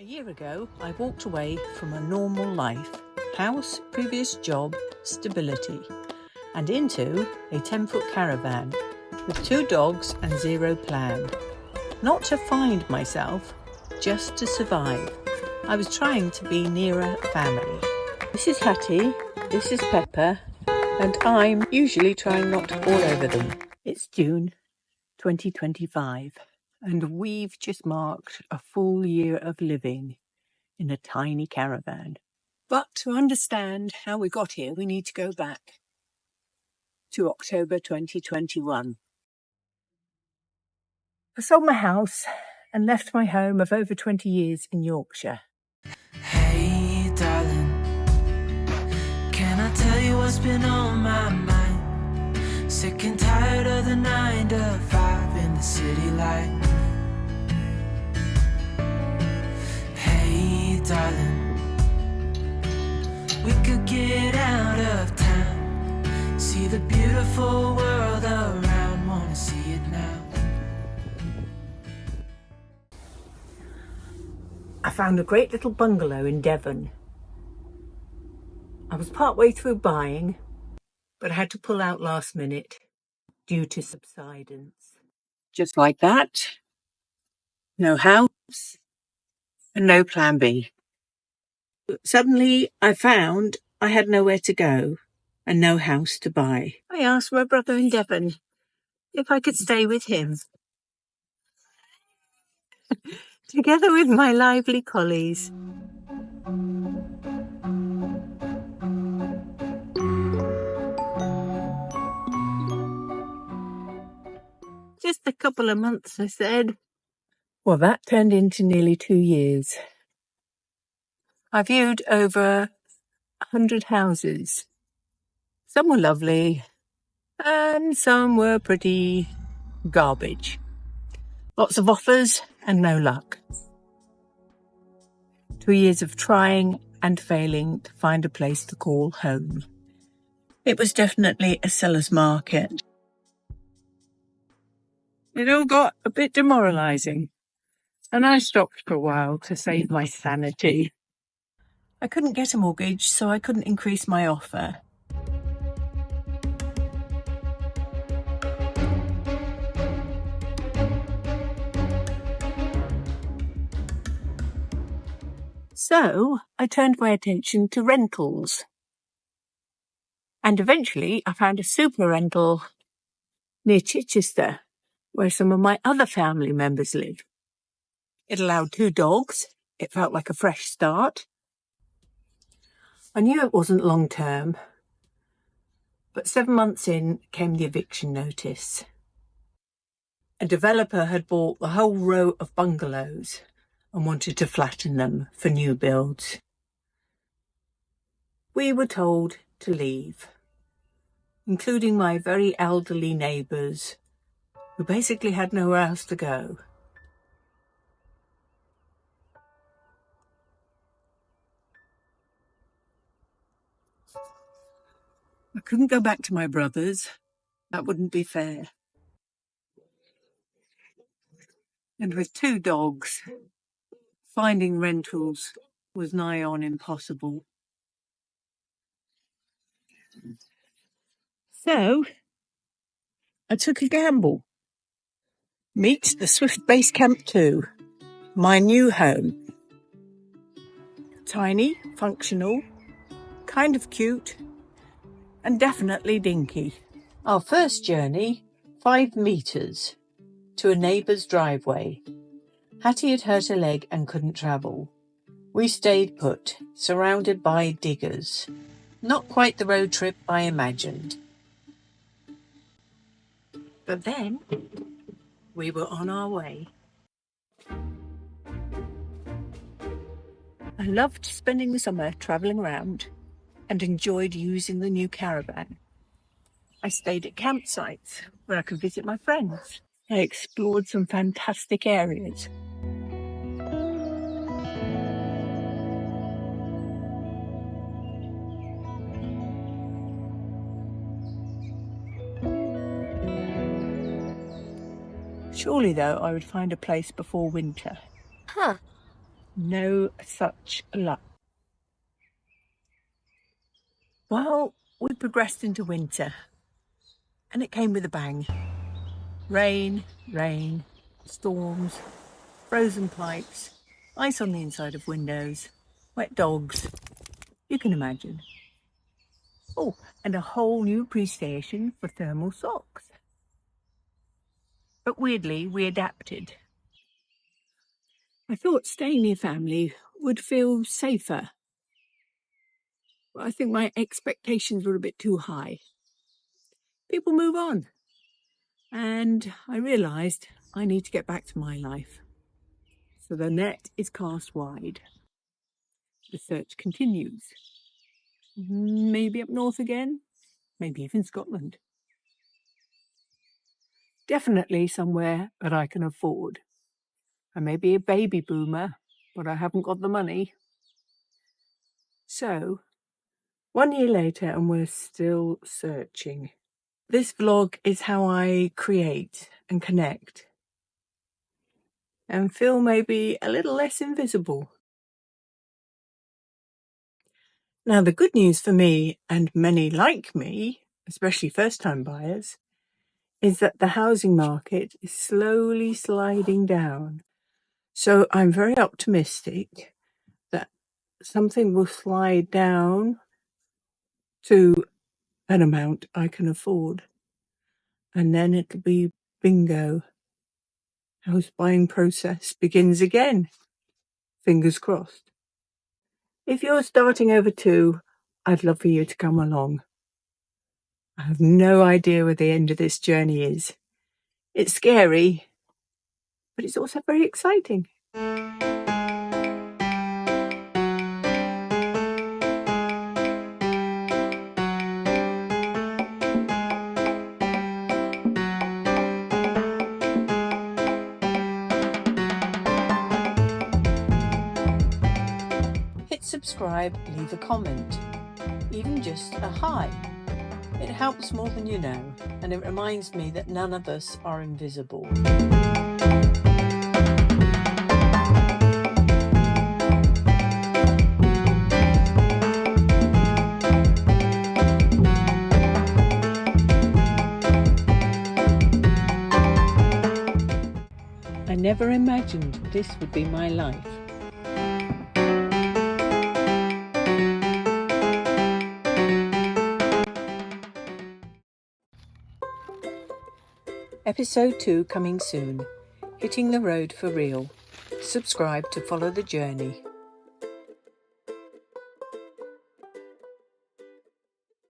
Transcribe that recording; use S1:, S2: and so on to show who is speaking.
S1: A year ago, I walked away from a normal life, house, previous job, stability, and into a 10-foot caravan with 2 dogs and 0 plan. Not to find myself, just to survive. I was trying to be nearer family. This is Hattie, this is Pepper, and I'm usually trying not to fall over them. It's June 2025, and we've just marked a full year of living in a tiny caravan. But to understand how we got here, we need to go back to October 2021. I sold my house and left my home of over 20 years in Yorkshire.
S2: Hey darling, can I tell you what's been on my mind? Sick and tired of the 9 to 5 in the city life. Hey darling, we could get out of town, see the beautiful world around, wanna see it now.
S1: I found a great little bungalow in Devon. I was partway through buying, but I had to pull out last minute due to subsidence. Just like that, no house and no plan B. Suddenly I found I had nowhere to go and no house to buy. I asked my brother in Devon if I could stay with him, together with my lively collies. Just a couple of months, I said. Well, that turned into nearly 2 years. I viewed over 100 houses. Some were lovely, and some were pretty garbage. Lots of offers and no luck. 2 years of trying and failing to find a place to call home. It was definitely a seller's market. It all got a bit demoralising, and I stopped for a while to save my sanity. I couldn't get a mortgage, so I couldn't increase my offer. So I turned my attention to rentals. And eventually I found a super rental near Chichester, where some of my other family members live. It allowed 2 dogs. It felt like a fresh start. I knew it wasn't long term, but 7 months in came the eviction notice. A developer had bought the whole row of bungalows and wanted to flatten them for new builds. We were told to leave, including my very elderly neighbours, who basically had nowhere else to go. I couldn't go back to my brothers. That wouldn't be fair. And with 2 dogs, finding rentals was nigh on impossible. So I took a gamble. Meet the Swift Base Camp 2, my new home. Tiny, functional, kind of cute, and definitely dinky. Our first journey, 5 metres, to a neighbour's driveway. Hattie had hurt her leg and couldn't travel. We stayed put, surrounded by diggers. Not quite the road trip I imagined. But then we were on our way. I loved spending the summer travelling around and enjoyed using the new caravan. I stayed at campsites where I could visit my friends. I explored some fantastic areas. Surely, though, I would find a place before winter. No such luck. Well, we progressed into winter, and it came with a bang. Rain, storms, frozen pipes, ice on the inside of windows, wet dogs. You can imagine. Oh, and a whole new appreciation for thermal socks. But weirdly, we adapted. I thought staying near family would feel safer. But I think my expectations were a bit too high. People move on. And I realised I need to get back to my life. So the net is cast wide. The search continues. Maybe up north again, maybe even Scotland. Definitely somewhere that I can afford. I may be a baby boomer, but I haven't got the money. So, 1 year later and we're still searching. This vlog is how I create and connect and feel maybe a little less invisible. Now, the good news for me and many like me, especially first-time buyers, is that the housing market is slowly sliding down. So I'm very optimistic that something will slide down to an amount I can afford. And then it'll be bingo. House buying process begins again. Fingers crossed. If you're starting over too, I'd love for you to come along. I have no idea where the end of this journey is. It's scary, but it's also very exciting. Hit subscribe, leave a comment, even just a hi. It helps more than you know, and it reminds me that none of us are invisible. I never imagined this would be my life. Episode 2 coming soon. Hitting the road for real. Subscribe to follow the journey.